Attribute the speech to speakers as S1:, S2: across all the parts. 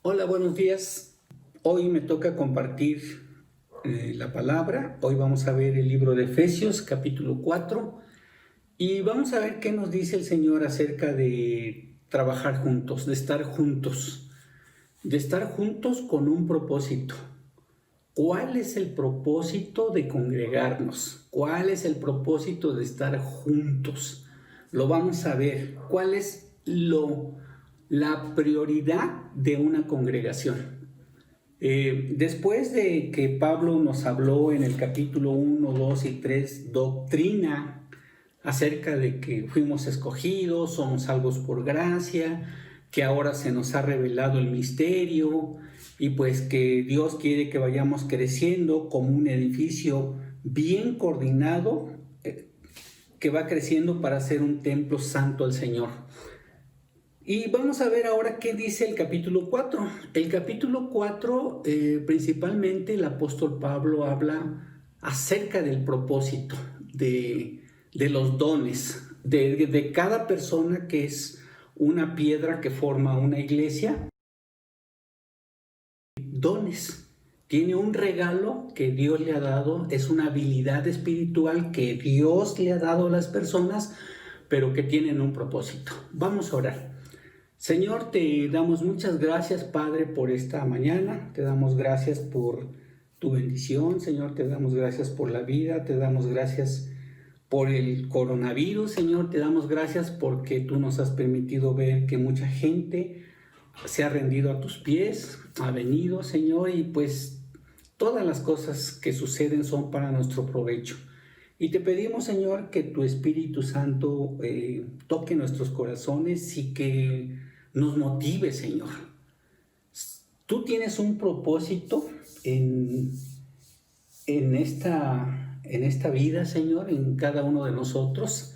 S1: Hola, buenos días. Hoy me toca compartir la palabra. Hoy vamos a ver el libro de Efesios, capítulo 4, y vamos a ver qué nos dice el Señor acerca de trabajar juntos, de estar juntos con un propósito. ¿Cuál es el propósito de congregarnos? ¿Cuál es el propósito de estar juntos? Lo vamos a ver. ¿Cuál es la prioridad de una congregación? Después de que Pablo nos habló en el capítulo 1, 2 y 3, doctrina acerca de que fuimos escogidos, somos salvos por gracia, que ahora se nos ha revelado el misterio y pues que Dios quiere que vayamos creciendo como un edificio bien coordinado, que va creciendo para ser un templo santo al Señor. Y vamos a ver ahora qué dice el capítulo 4. El capítulo 4, principalmente el apóstol Pablo habla acerca del propósito, de los dones, de cada persona que es una piedra que forma una iglesia. Dones. Tiene un regalo que Dios le ha dado, es una habilidad espiritual que Dios le ha dado a las personas, pero que tienen un propósito. Vamos a orar. Señor, te damos muchas gracias, Padre, por esta mañana. Te damos gracias por tu bendición, Señor. Te damos gracias por la vida. Te damos gracias por el coronavirus, Señor. Te damos gracias porque tú nos has permitido ver que mucha gente se ha rendido a tus pies, ha venido, Señor, y pues todas las cosas que suceden son para nuestro provecho. Y te pedimos, Señor, que tu Espíritu Santo toque nuestros corazones y que nos motive, Señor. Tú tienes un propósito en esta vida, Señor, en cada uno de nosotros,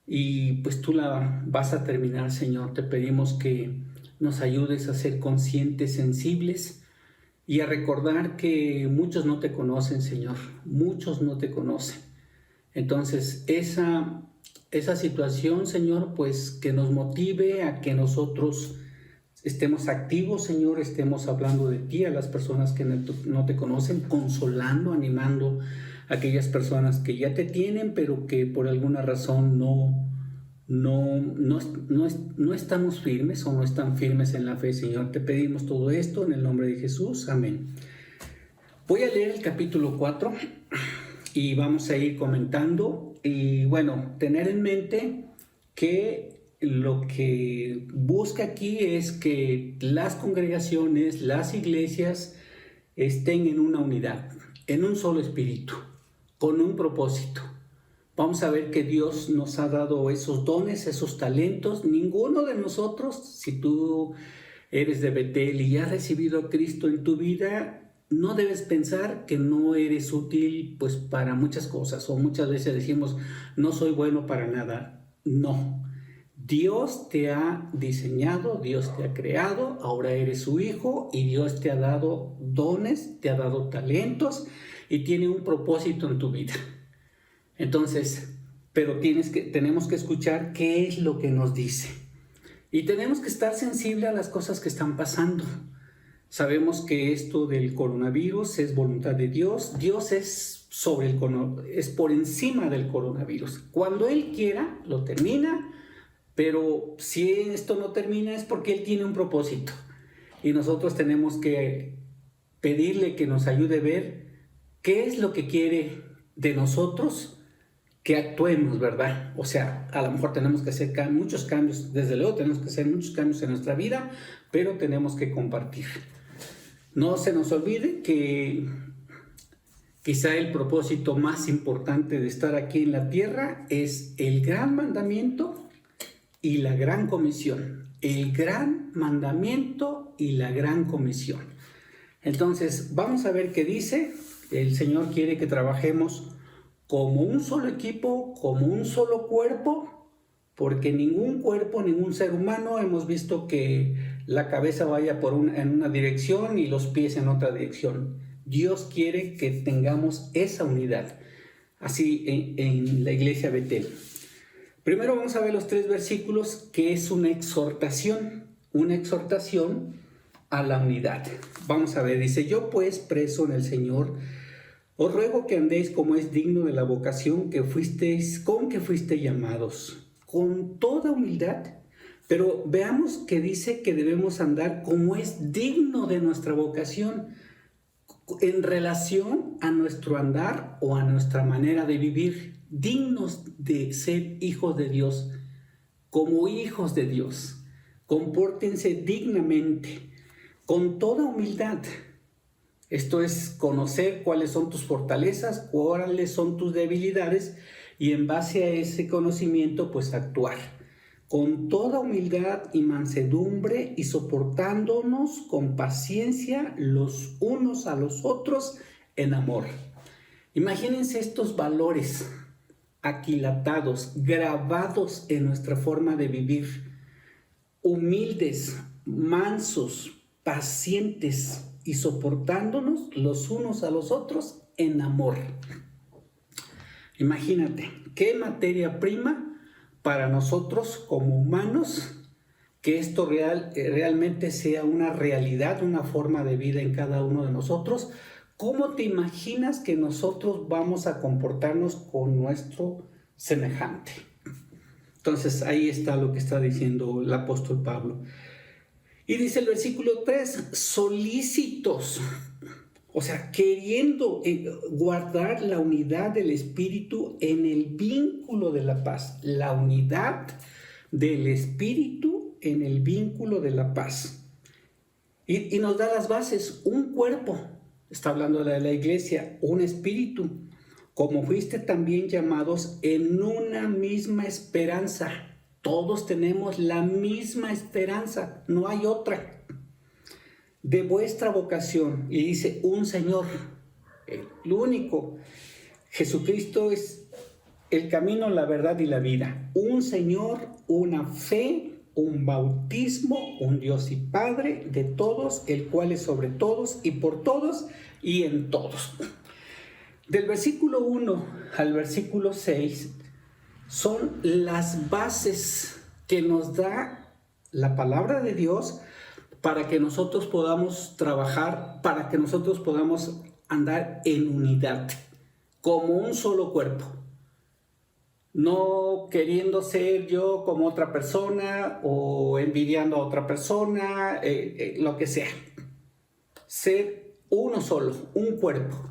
S1: y pues tú la vas a terminar, Señor. Te pedimos que nos ayudes a ser conscientes, sensibles y a recordar que muchos no te conocen, Señor. Muchos no te conocen. Entonces, esa situación, Señor, pues que nos motive a que nosotros estemos activos, Señor, estemos hablando de ti a las personas que no te conocen, consolando, animando a aquellas personas que ya te tienen, pero que por alguna razón no estamos firmes o no están firmes en la fe, Señor. Te pedimos todo esto en el nombre de Jesús. Amén. Voy a leer el capítulo 4 y vamos a ir comentando. Y bueno, tener en mente que lo que busca aquí es que las congregaciones, las iglesias estén en una unidad, en un solo espíritu, con un propósito. Vamos a ver que Dios nos ha dado esos dones, esos talentos. Ninguno de nosotros, si tú eres de Betel y has recibido a Cristo en tu vida, no debes pensar que no eres útil pues para muchas cosas, o muchas veces decimos no soy bueno para nada. No, Dios te ha diseñado, Dios te ha creado, ahora eres su hijo y Dios te ha dado dones, te ha dado talentos y tiene un propósito en tu vida. Entonces, pero tenemos que escuchar qué es lo que nos dice y tenemos que estar sensibles a las cosas que están pasando. Sabemos que esto del coronavirus es voluntad de Dios. Dios es por encima del coronavirus. Cuando Él quiera, lo termina, pero si esto no termina es porque Él tiene un propósito. Y nosotros tenemos que pedirle que nos ayude a ver qué es lo que quiere de nosotros, que actuemos, ¿verdad? O sea, a lo mejor tenemos que hacer muchos cambios, desde luego tenemos que hacer muchos cambios en nuestra vida, pero tenemos que compartir. No se nos olvide que quizá el propósito más importante de estar aquí en la tierra es el gran mandamiento y la gran comisión. El gran mandamiento y la gran comisión. Entonces, vamos a ver qué dice. El Señor quiere que trabajemos como un solo equipo, como un solo cuerpo, porque ningún cuerpo, ningún ser humano hemos visto que la cabeza vaya en una dirección y los pies en otra dirección. Dios quiere que tengamos esa unidad, así en la iglesia Betel. Primero vamos a ver los 3 versículos, que es una exhortación a la unidad. Vamos a ver, dice: yo pues, preso en el Señor, os ruego que andéis como es digno de la vocación con que fuisteis llamados, con toda humildad. Pero veamos que dice que debemos andar como es digno de nuestra vocación, en relación a nuestro andar o a nuestra manera de vivir, dignos de ser hijos de Dios, como hijos de Dios. Compórtense dignamente, con toda humildad. Esto es conocer cuáles son tus fortalezas, cuáles son tus debilidades, y en base a ese conocimiento pues actuar con toda humildad y mansedumbre, y soportándonos con paciencia los unos a los otros en amor. Imagínense estos valores aquilatados, grabados en nuestra forma de vivir: humildes, mansos, pacientes y soportándonos los unos a los otros en amor. Imagínate, qué materia prima para nosotros como humanos, que esto realmente sea una realidad, una forma de vida en cada uno de nosotros. ¿Cómo te imaginas que nosotros vamos a comportarnos con nuestro semejante? Entonces ahí está lo que está diciendo el apóstol Pablo. Y dice el versículo 3, solícitos, o sea, queriendo guardar la unidad del Espíritu en el vínculo de la paz. La unidad del Espíritu en el vínculo de la paz. Y nos da las bases: un cuerpo, está hablando de la iglesia, un espíritu, como fuiste también llamados en una misma esperanza. Todos tenemos la misma esperanza, no hay otra. De vuestra vocación, y dice un Señor, el único. Jesucristo es el camino, la verdad y la vida. Un Señor, una fe, un bautismo, un Dios y Padre de todos, el cual es sobre todos y por todos y en todos. Del versículo 1 al versículo 6 son las bases que nos da la palabra de Dios para que nosotros podamos trabajar, para que nosotros podamos andar en unidad, como un solo cuerpo. No queriendo ser yo como otra persona o envidiando a otra persona, lo que sea. Ser uno solo, un cuerpo.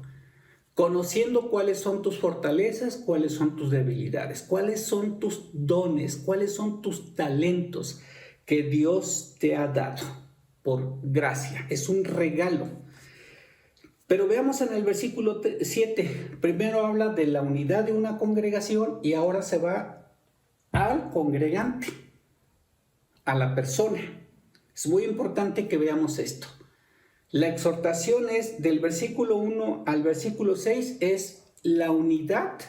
S1: Conociendo cuáles son tus fortalezas, cuáles son tus debilidades, cuáles son tus dones, cuáles son tus talentos que Dios te ha dado por gracia. Es un regalo. Pero veamos en el versículo 7. Primero habla de la unidad de una congregación y ahora se va al congregante, a la persona. Es muy importante que veamos esto. La exhortación es del versículo 1 al versículo 6, es la unidad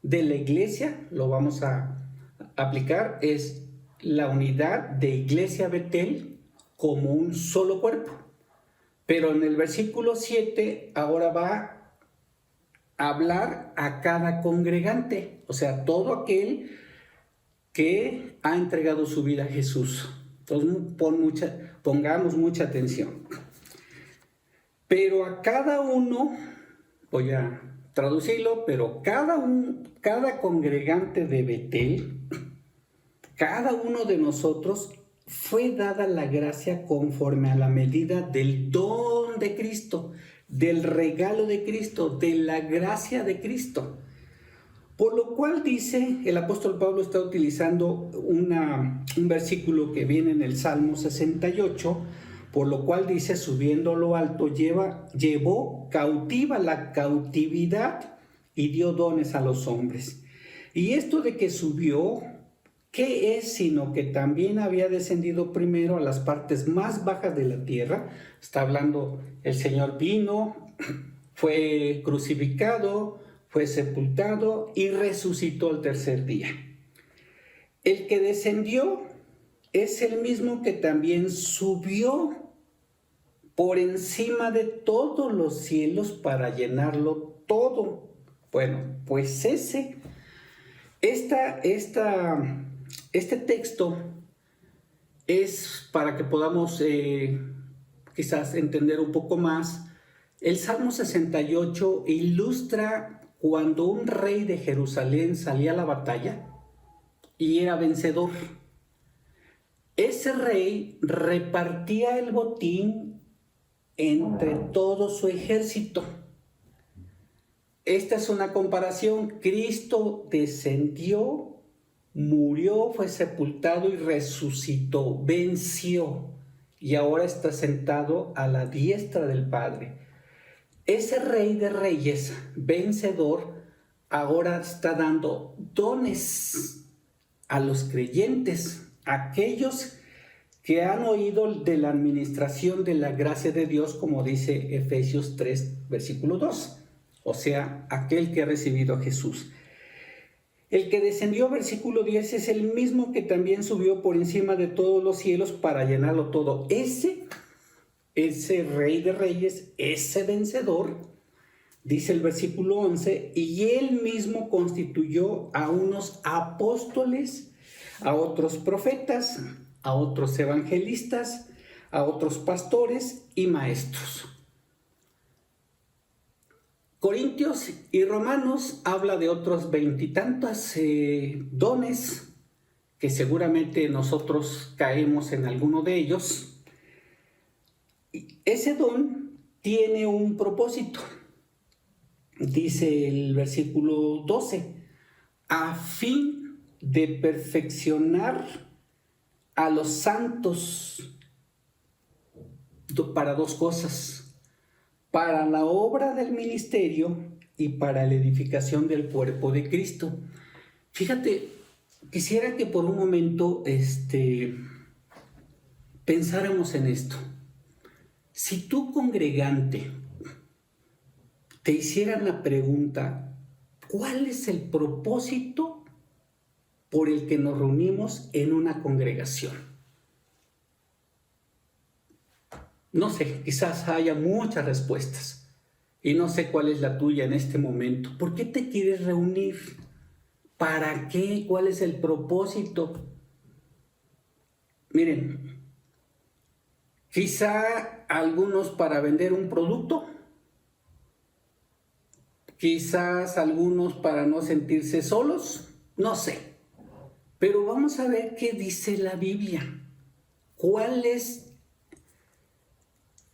S1: de la iglesia, lo vamos a aplicar, es la unidad de Iglesia Betel como un solo cuerpo. Pero en el versículo 7 ahora va a hablar a cada congregante, o sea, todo aquel que ha entregado su vida a Jesús. Entonces pongamos mucha atención. Pero a cada uno, voy a traducirlo, pero cada congregante de Betel, cada uno de nosotros, fue dada la gracia conforme a la medida del don de Cristo, del regalo de Cristo, de la gracia de Cristo. Por lo cual dice, el apóstol Pablo está utilizando un versículo que viene en el Salmo 68, por lo cual dice: subiendo a lo alto, llevó cautiva la cautividad y dio dones a los hombres. Y esto de que subió, ¿qué es? Sino que también había descendido primero a las partes más bajas de la tierra. Está hablando, el Señor vino, fue crucificado, fue sepultado y resucitó al tercer día. El que descendió es el mismo que también subió por encima de todos los cielos para llenarlo todo. Bueno, pues este texto es para que podamos quizás entender un poco más, el Salmo 68 ilustra cuando un rey de Jerusalén salía a la batalla y era vencedor. Ese rey repartía el botín entre todo su ejército. Esta es una comparación. Cristo descendió, murió, fue sepultado y resucitó, venció, y ahora está sentado a la diestra del Padre. Ese Rey de Reyes, vencedor, ahora está dando dones a los creyentes, aquellos que han oído de la administración de la gracia de Dios, como dice Efesios 3, versículo 2, o sea, aquel que ha recibido a Jesús. El que descendió, versículo 10, es el mismo que también subió por encima de todos los cielos para llenarlo todo. Ese Rey de Reyes, ese vencedor, dice el versículo 11, y él mismo constituyó a unos apóstoles, a otros profetas, a otros evangelistas, a otros pastores y maestros. Corintios y Romanos habla de otros veintitantos dones que seguramente nosotros caemos en alguno de ellos. Ese don tiene un propósito, dice el versículo 12, a fin de perfeccionar a los santos para dos cosas, para la obra del ministerio y para la edificación del cuerpo de Cristo. Fíjate, quisiera que por un momento pensáramos en esto. Si tú, congregante, te hicieran la pregunta, ¿cuál es el propósito por el que nos reunimos en una congregación? No sé, quizás haya muchas respuestas y no sé cuál es la tuya en este momento. ¿Por qué te quieres reunir? ¿Para qué? ¿Cuál es el propósito? Miren, quizá algunos para vender un producto, quizás algunos para no sentirse solos, no sé. Pero vamos a ver qué dice la Biblia. ¿Cuál es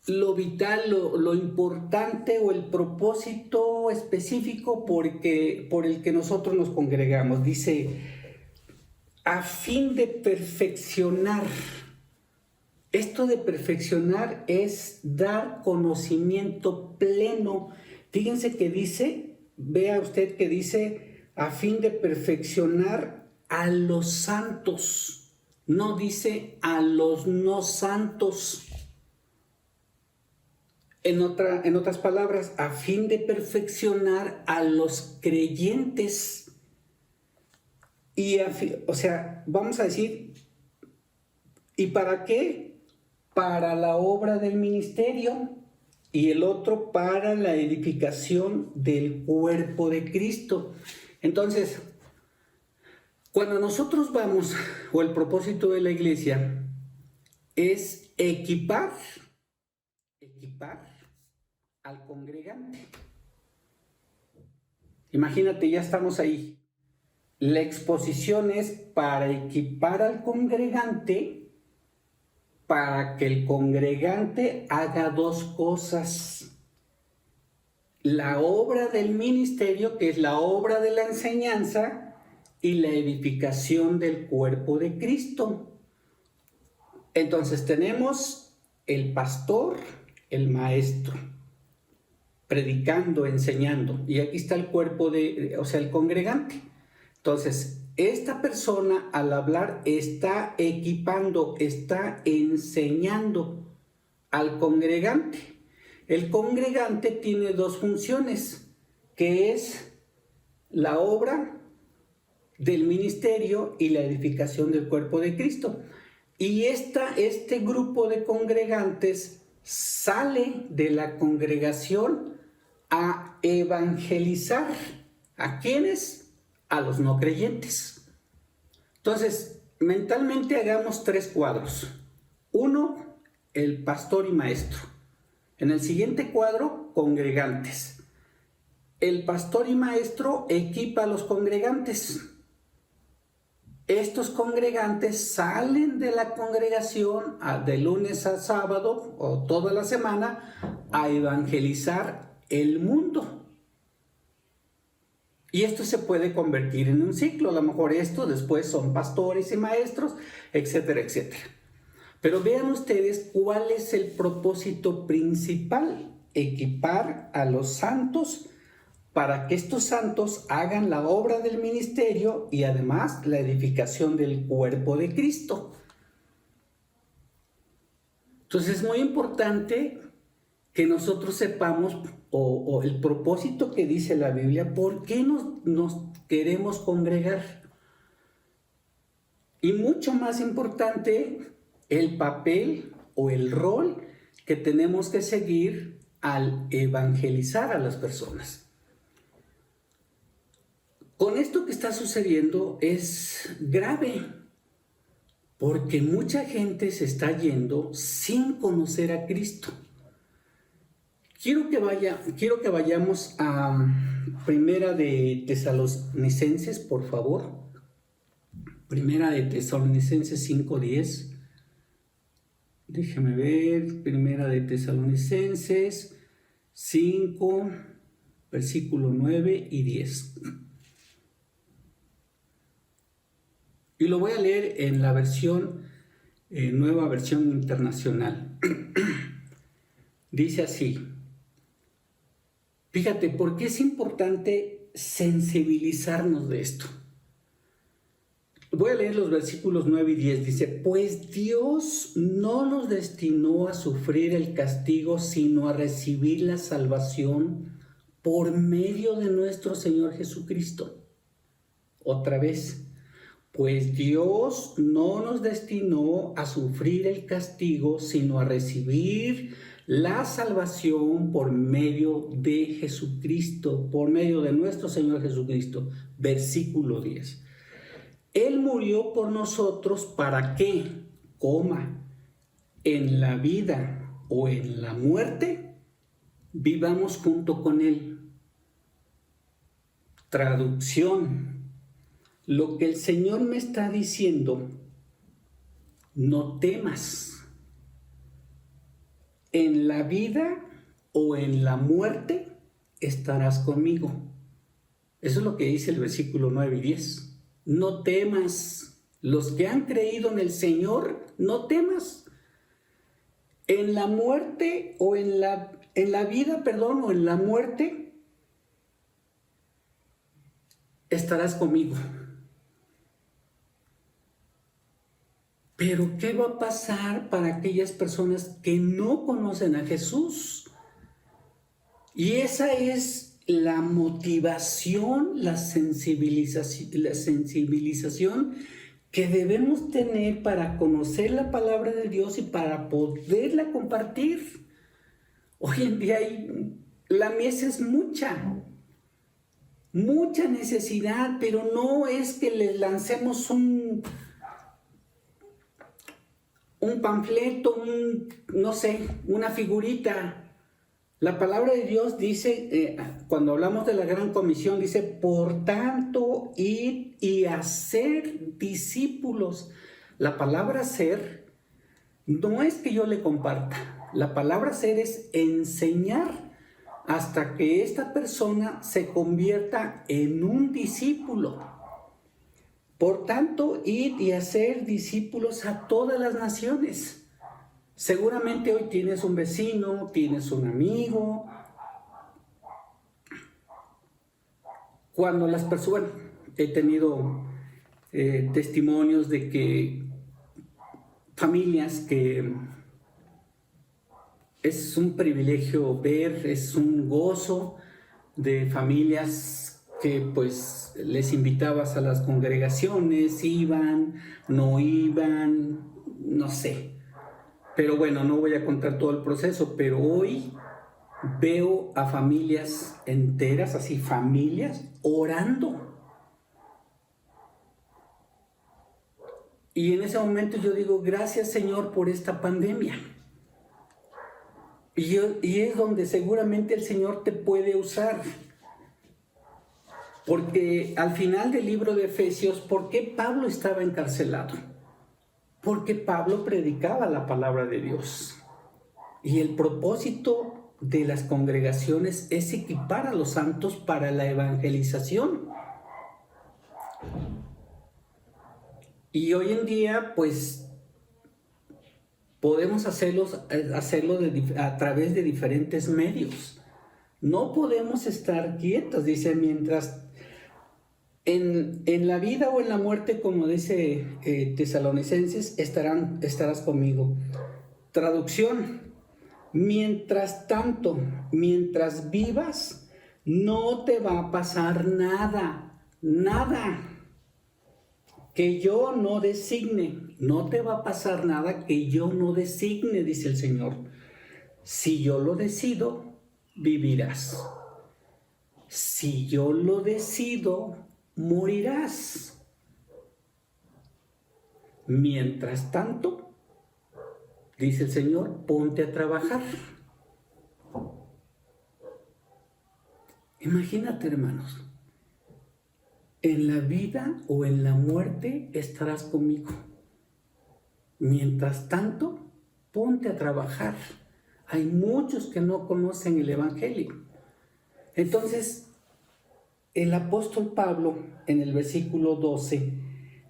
S1: lo vital, lo importante o el propósito específico por el que nosotros nos congregamos? Dice, a fin de perfeccionar. Esto de perfeccionar es dar conocimiento pleno. Fíjense que dice, vea usted que dice, a fin de perfeccionar a los santos. No dice a los no santos. En otras palabras, a fin de perfeccionar a los creyentes. O sea, vamos a decir, ¿y para qué? Para la obra del ministerio, y el otro para la edificación del cuerpo de Cristo. Entonces, cuando nosotros vamos, o el propósito de la iglesia es equipar al congregante. Imagínate, ya estamos ahí. La exposición es para equipar al congregante, para que el congregante haga dos cosas. La obra del ministerio, que es la obra de la enseñanza, y la edificación del cuerpo de Cristo. Entonces tenemos el pastor, el maestro, predicando, enseñando, y aquí está el cuerpo el congregante. Entonces, esta persona al hablar está equipando, está enseñando al congregante. El congregante tiene dos funciones, que es la obra del ministerio y la edificación del cuerpo de Cristo. Y este grupo de congregantes sale de la congregación a evangelizar. ¿A quiénes? A los no creyentes. Entonces, mentalmente hagamos tres cuadros. Uno, el pastor y maestro. En el siguiente cuadro, congregantes. El pastor y maestro equipa a los congregantes. Estos congregantes salen de la congregación de lunes a sábado o toda la semana a evangelizar el mundo. Y esto se puede convertir en un ciclo. A lo mejor esto después son pastores y maestros, etcétera, etcétera. Pero vean ustedes cuál es el propósito principal: equipar a los santos para que estos santos hagan la obra del ministerio y además la edificación del cuerpo de Cristo. Entonces es muy importante que nosotros sepamos o el propósito que dice la Biblia, por qué nos queremos congregar. Y mucho más importante, el papel o el rol que tenemos que seguir al evangelizar a las personas. Con esto que está sucediendo es grave, porque mucha gente se está yendo sin conocer a Cristo. Quiero que vayamos a Primera de Tesalonicenses, por favor. Primera de Tesalonicenses 5:10. Déjeme ver, Primera de Tesalonicenses 5, versículo 9 y 10. Y lo voy a leer en la versión, nueva versión internacional. Dice así. Fíjate, ¿por qué es importante sensibilizarnos de esto? Voy a leer los versículos 9 y 10. Dice, pues Dios no nos destinó a sufrir el castigo, sino a recibir la salvación por medio de nuestro Señor Jesucristo. Otra vez. Pues Dios no nos destinó a sufrir el castigo, sino a recibir la salvación por medio de Jesucristo, por medio de nuestro Señor Jesucristo. Versículo 10. Él murió por nosotros para que, en la vida o en la muerte, vivamos junto con Él. Traducción. Lo que el Señor me está diciendo, no temas. En la vida o en la muerte estarás conmigo. Eso es lo que dice el versículo 9 y 10. No temas. Los que han creído en el Señor, no temas. En la muerte o en la vida, o en la muerte, estarás conmigo. Pero ¿qué va a pasar para aquellas personas que no conocen a Jesús? Y esa es la motivación, la sensibilización que debemos tener para conocer la palabra de Dios y para poderla compartir. Hoy en día la mies es mucha necesidad, pero no es que les lancemos un panfleto, una figurita. La palabra de Dios dice, cuando hablamos de la gran comisión, dice, por tanto, id y hacer discípulos. La palabra ser no es que yo le comparta. La palabra ser es enseñar hasta que esta persona se convierta en un discípulo. Por tanto, id y hacer discípulos a todas las naciones. Seguramente hoy tienes un vecino, tienes un amigo. Cuando las personas, he tenido testimonios de que familias que es un privilegio ver, es un gozo de familias que pues les invitabas a las congregaciones, iban, no iban, no sé. Pero bueno, no voy a contar todo el proceso, pero hoy veo a familias enteras, así familias, orando. Y en ese momento yo digo, gracias Señor por esta pandemia. Y es donde seguramente el Señor te puede usar. Porque al final del libro de Efesios, ¿por qué Pablo estaba encarcelado? Porque Pablo predicaba la palabra de Dios. Y el propósito de las congregaciones es equipar a los santos para la evangelización. Y hoy en día, pues, podemos hacerlo a través de diferentes medios. No podemos estar quietos, dice, mientras en la vida o en la muerte, como dice Tesalonicenses, estarás conmigo. Traducción: mientras tanto, mientras vivas, no te va a pasar nada, nada que yo no designe. No te va a pasar nada que yo no designe, dice el Señor. Si yo lo decido, vivirás. Si yo lo decido, morirás. Mientras tanto, dice el Señor, ponte a trabajar. Imagínate, hermanos, en la vida o en la muerte estarás conmigo. Mientras tanto, ponte a trabajar. Hay muchos que no conocen el Evangelio. Entonces, el apóstol Pablo, en el versículo 12,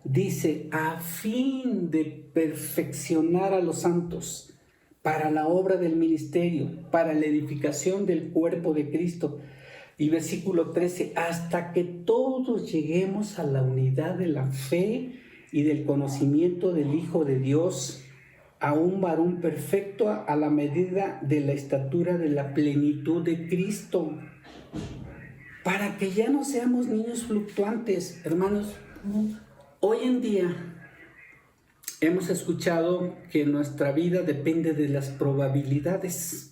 S1: dice: a fin de perfeccionar a los santos para la obra del ministerio, para la edificación del cuerpo de Cristo. Y versículo 13, hasta que todos lleguemos a la unidad de la fe y del conocimiento del Hijo de Dios, a un varón perfecto, a la medida de la estatura de la plenitud de Cristo, para que ya no seamos niños fluctuantes. Hermanos, hoy en día hemos escuchado que nuestra vida depende de las probabilidades.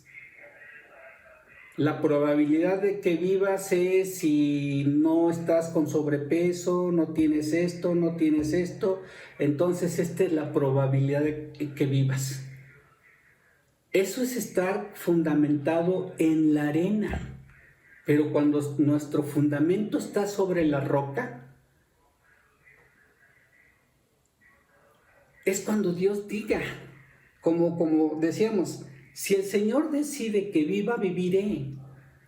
S1: La probabilidad de que vivas es si no estás con sobrepeso, no tienes esto, no tienes esto. Entonces esta es la probabilidad de que vivas. Eso es estar fundamentado en la arena. Pero cuando nuestro fundamento está sobre la roca, es cuando Dios diga, como decíamos, si el Señor decide que viva, viviré.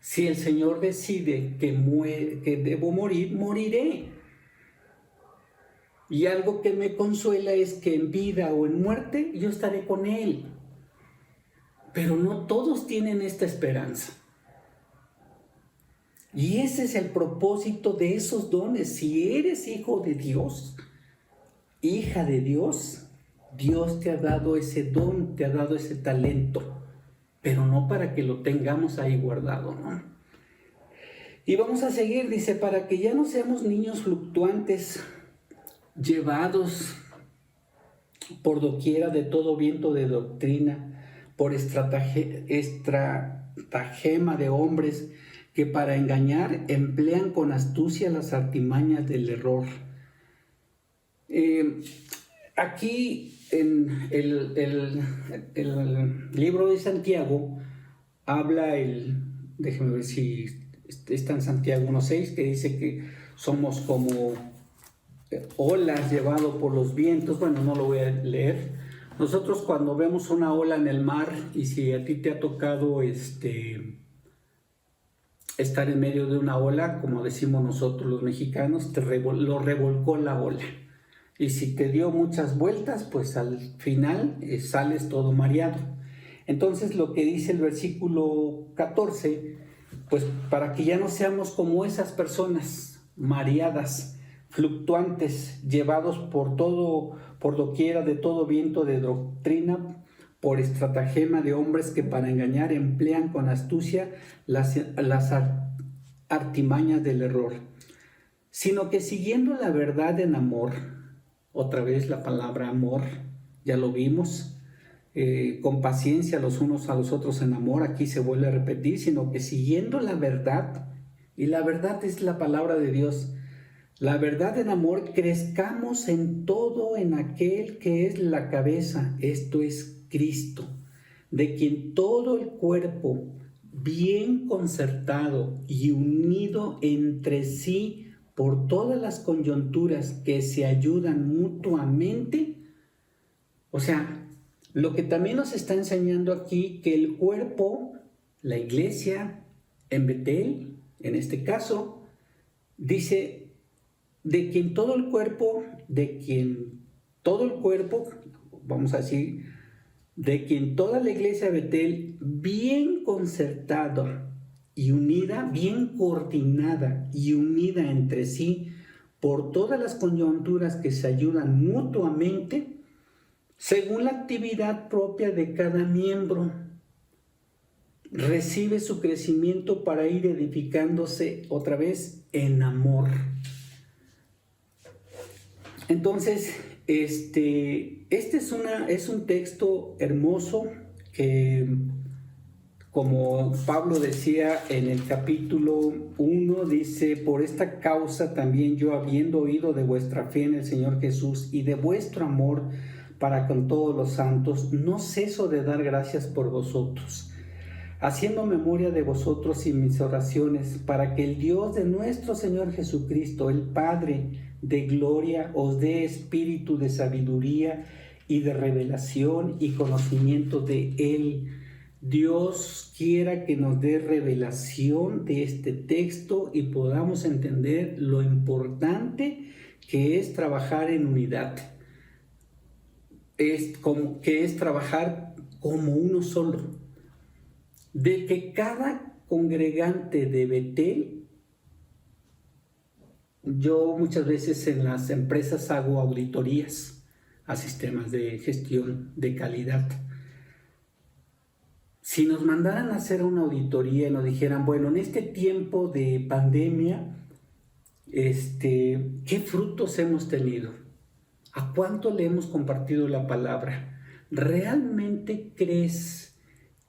S1: Si el Señor decide que debo morir, moriré. Y algo que me consuela es que en vida o en muerte yo estaré con Él. Pero no todos tienen esta esperanza. Y ese es el propósito de esos dones. Si eres hijo de Dios, hija de Dios, Dios te ha dado ese don, te ha dado ese talento, pero no para que lo tengamos ahí guardado, ¿no? Y vamos a seguir, dice, para que ya no seamos niños fluctuantes, llevados por doquiera de todo viento de doctrina, por estratagema de hombres que para engañar emplean con astucia las artimañas del error. Aquí en el libro de Santiago habla déjenme ver si está en Santiago 1:6, que dice que somos como olas llevados por los vientos. Bueno, no lo voy a leer. Nosotros cuando vemos una ola en el mar, y si a ti te ha tocado estar en medio de una ola, como decimos nosotros los mexicanos, lo revolcó la ola. Y si te dio muchas vueltas, pues al final sales todo mareado. Entonces lo que dice el versículo 14, pues para que ya no seamos como esas personas mareadas, fluctuantes, llevados por doquiera de todo viento de doctrina, por estratagema de hombres que para engañar emplean con astucia las artimañas del error, sino que siguiendo la verdad en amor, otra vez la palabra amor, ya lo vimos, con paciencia los unos a los otros en amor, aquí se vuelve a repetir, sino que siguiendo la verdad, y la verdad es la palabra de Dios, la verdad en amor, crezcamos en todo en aquel que es la cabeza, esto es Cristo, de quien todo el cuerpo, bien concertado y unido entre sí por todas las coyunturas que se ayudan mutuamente. O sea, lo que también nos está enseñando aquí, que el cuerpo, la iglesia en Betel, en este caso, dice, vamos a decir, de quien toda la iglesia de Betel, bien concertada y unida, bien coordinada y unida entre sí, por todas las coyunturas que se ayudan mutuamente, según la actividad propia de cada miembro, recibe su crecimiento para ir edificándose otra vez en amor. Entonces, este es un texto hermoso que, como Pablo decía en el capítulo 1, dice: por esta causa también yo, habiendo oído de vuestra fe en el Señor Jesús y de vuestro amor para con todos los santos, no ceso de dar gracias por vosotros, haciendo memoria de vosotros y mis oraciones, para que el Dios de nuestro Señor Jesucristo, el Padre de gloria, os dé espíritu de sabiduría y de revelación y conocimiento de Él. Dios quiera que nos dé revelación de este texto y podamos entender lo importante que es trabajar en unidad, que es trabajar como uno solo, de que cada congregante de Betel, yo muchas veces en las empresas hago auditorías a sistemas de gestión de calidad. Si nos mandaran a hacer una auditoría y nos dijeran, bueno, en este tiempo de pandemia, ¿qué frutos hemos tenido? ¿A cuánto le hemos compartido la palabra? ¿Realmente crees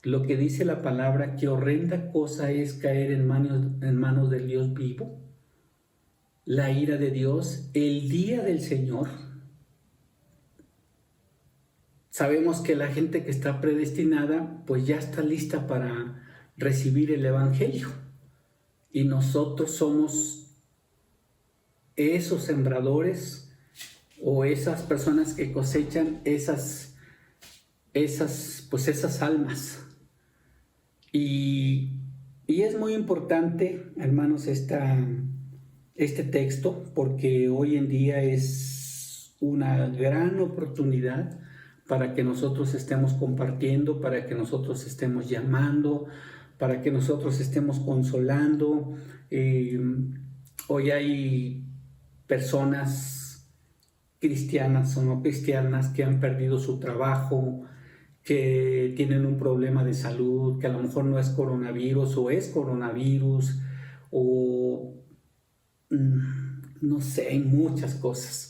S1: lo que dice la palabra, que horrenda cosa es caer en manos del Dios vivo? La ira de Dios, el día del Señor. Sabemos que la gente que está predestinada, pues ya está lista para recibir el Evangelio. Y nosotros somos esos sembradores o esas personas que cosechan esas almas. Y es muy importante, hermanos, este texto, porque hoy en día es una gran oportunidad para que nosotros estemos compartiendo, para que nosotros estemos llamando, para que nosotros estemos consolando. Hoy hay personas cristianas o no cristianas que han perdido su trabajo, que tienen un problema de salud, que a lo mejor no es coronavirus o es coronavirus, o no sé, hay muchas cosas.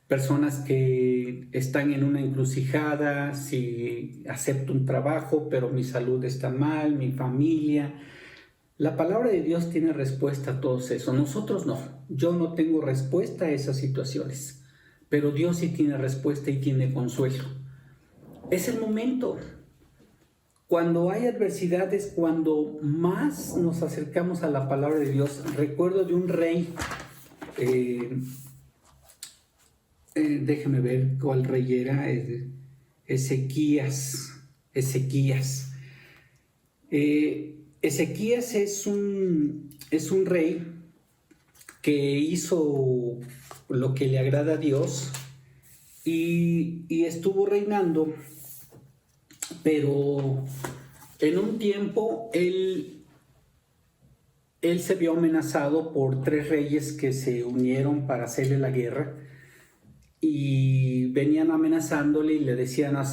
S1: Personas que están en una encrucijada, si acepto un trabajo, pero mi salud está mal, mi familia. La palabra de Dios tiene respuesta a todo eso. Nosotros no. Yo no tengo respuesta a esas situaciones, pero Dios sí tiene respuesta y tiene consuelo. Es el momento. Cuando hay adversidades, cuando más nos acercamos a la palabra de Dios. Recuerdo de un rey, déjeme ver cuál rey era, Ezequías. Ezequías es un rey que hizo lo que le agrada a Dios y estuvo reinando, pero en un tiempo él se vio amenazado por 3 reyes que se unieron para hacerle la guerra y venían amenazándole y le decían a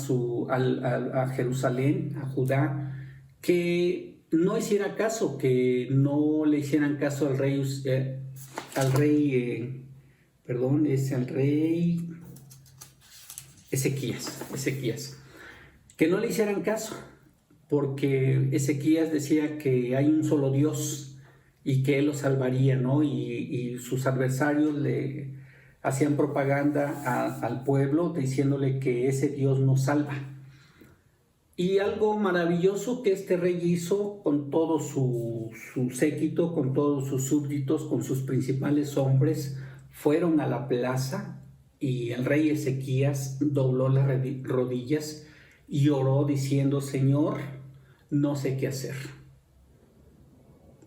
S1: Jerusalén, a Judá, que no hiciera caso, que no le hicieran caso al rey Ezequías, que no le hicieran caso, porque Ezequías decía que hay un solo Dios y que Él lo salvaría, ¿no? Y sus adversarios le hacían propaganda al pueblo diciéndole que ese Dios no salva. Y algo maravilloso que este rey hizo con todo su séquito, con todos sus súbditos, con sus principales hombres, fueron a la plaza y el rey Ezequías dobló las rodillas y oró diciendo: Señor, no sé qué hacer,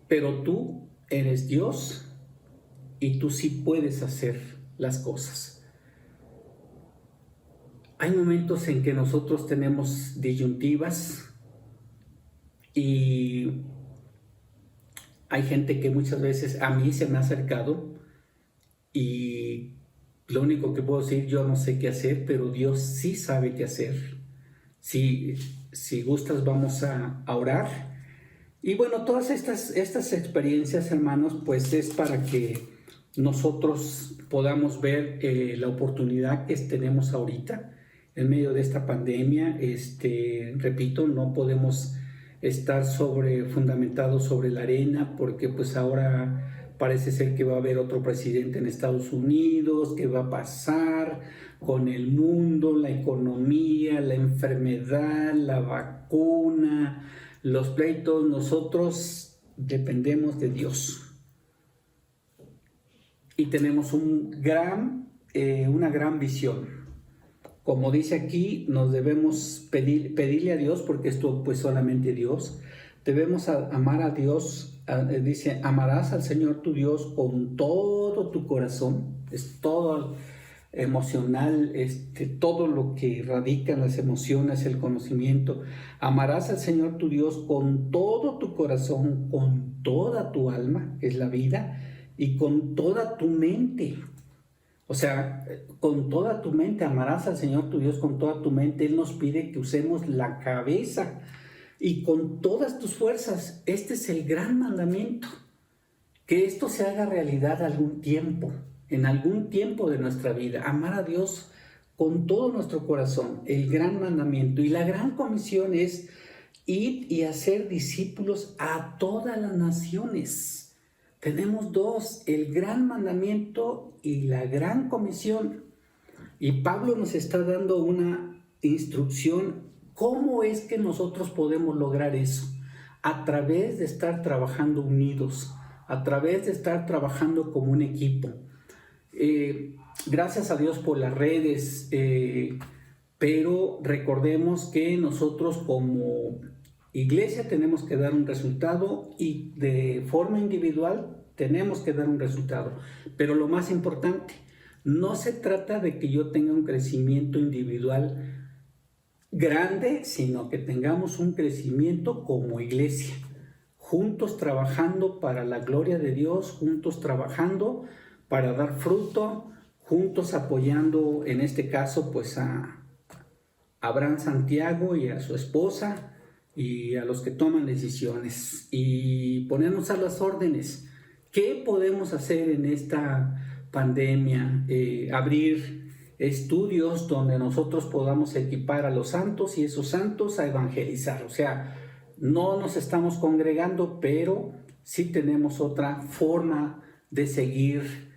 S1: pero tú eres Dios y tú sí puedes hacer las cosas. Hay momentos en que nosotros tenemos disyuntivas y hay gente que muchas veces a mí se me ha acercado y lo único que puedo decir: yo no sé qué hacer, pero Dios sí sabe qué hacer. Si gustas, vamos a orar. Y bueno, todas estas experiencias, hermanos, pues es para que nosotros podamos ver la oportunidad que tenemos ahorita en medio de esta pandemia. Repito, no podemos estar fundamentados sobre la arena, porque pues ahora parece ser que va a haber otro presidente en Estados Unidos. ¿Qué va a pasar con el mundo, la economía, la enfermedad, la vacuna, los pleitos? Nosotros dependemos de Dios y tenemos una gran visión. Como dice aquí, nos debemos pedirle a Dios, porque esto pues solamente Dios. Debemos amar a Dios. Dice: amarás al Señor tu Dios con todo tu corazón. Es todo emocional, todo lo que radica en las emociones, el conocimiento. Amarás al Señor tu Dios con todo tu corazón, con toda tu alma, que es la vida, y con toda tu mente. O sea, con toda tu mente amarás al Señor tu Dios, con toda tu mente. Él nos pide que usemos la cabeza y con todas tus fuerzas. Este es el gran mandamiento. Que esto se haga realidad en algún tiempo de nuestra vida. Amar a Dios con todo nuestro corazón, el gran mandamiento. Y la gran comisión es ir y hacer discípulos a todas las naciones. Tenemos dos: el gran mandamiento y la gran comisión. Y Pablo nos está dando una instrucción. ¿Cómo es que nosotros podemos lograr eso? A través de estar trabajando unidos, a través de estar trabajando como un equipo. Gracias a Dios por las redes, pero recordemos que nosotros como iglesia tenemos que dar un resultado, y de forma individual tenemos que dar un resultado. Pero lo más importante, no se trata de que yo tenga un crecimiento individual grande, sino que tengamos un crecimiento como iglesia, juntos trabajando para la gloria de Dios, juntos trabajando para dar fruto, juntos apoyando, en este caso, pues a Abraham Santiago y a su esposa y a los que toman decisiones, y ponernos a las órdenes. ¿Qué podemos hacer en esta pandemia? Abrir estudios donde nosotros podamos equipar a los santos y esos santos a evangelizar. O sea, no nos estamos congregando, pero sí tenemos otra forma de seguir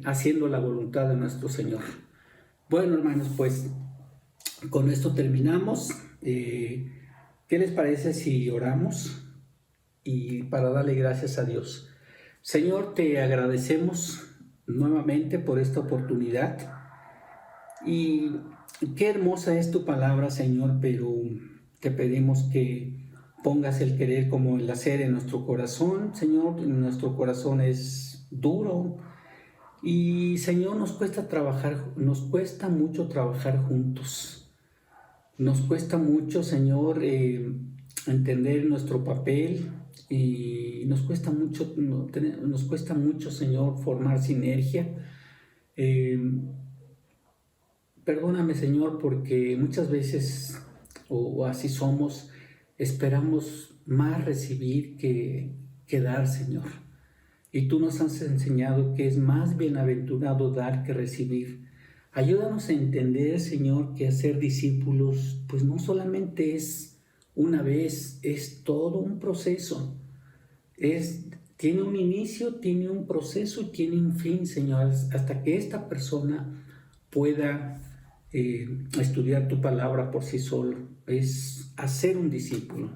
S1: haciendo la voluntad de nuestro Señor. Bueno, hermanos, pues con esto terminamos. ¿Qué les parece si oramos? Y para darle gracias a Dios. Señor, te agradecemos nuevamente por esta oportunidad. Y qué hermosa es tu palabra, Señor, pero te pedimos que pongas el querer como el hacer en nuestro corazón. Señor, nuestro corazón es duro y, Señor, nos cuesta mucho trabajar juntos. Nos cuesta mucho, Señor, entender nuestro papel, y nos cuesta mucho, Señor, formar sinergia. Perdóname, Señor, porque muchas veces, o así somos, esperamos más recibir que dar, Señor. Y tú nos has enseñado que es más bienaventurado dar que recibir. Ayúdanos a entender, Señor, que hacer discípulos, pues no solamente es una vez, es todo un proceso. Tiene un inicio, tiene un proceso y tiene un fin, Señor, hasta que esta persona pueda estudiar tu palabra por sí solo, es hacer un discípulo.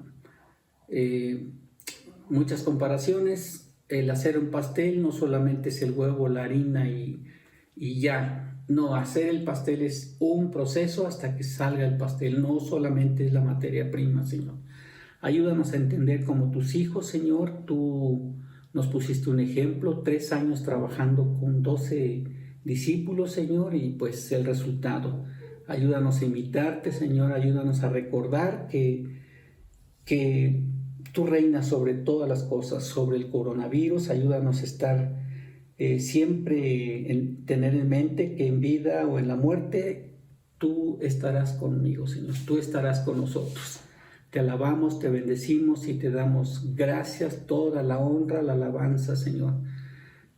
S1: Muchas comparaciones, el hacer un pastel no solamente es el huevo, la harina y ya. No, hacer el pastel es un proceso hasta que salga el pastel, no solamente es la materia prima, Señor. Ayúdanos a entender como tus hijos, Señor. Tú nos pusiste un ejemplo, 3 años trabajando con 12 discípulos, Señor, y pues el resultado. Ayúdanos a imitarte, Señor. Ayúdanos a recordar que tú reinas sobre todas las cosas, sobre el coronavirus. Ayúdanos a estar siempre tener en mente que en vida o en la muerte tú estarás conmigo, Señor. Tú estarás con nosotros. Te alabamos, te bendecimos y te damos gracias, toda la honra, la alabanza, Señor.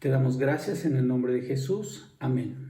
S1: Te damos gracias en el nombre de Jesús. Amén.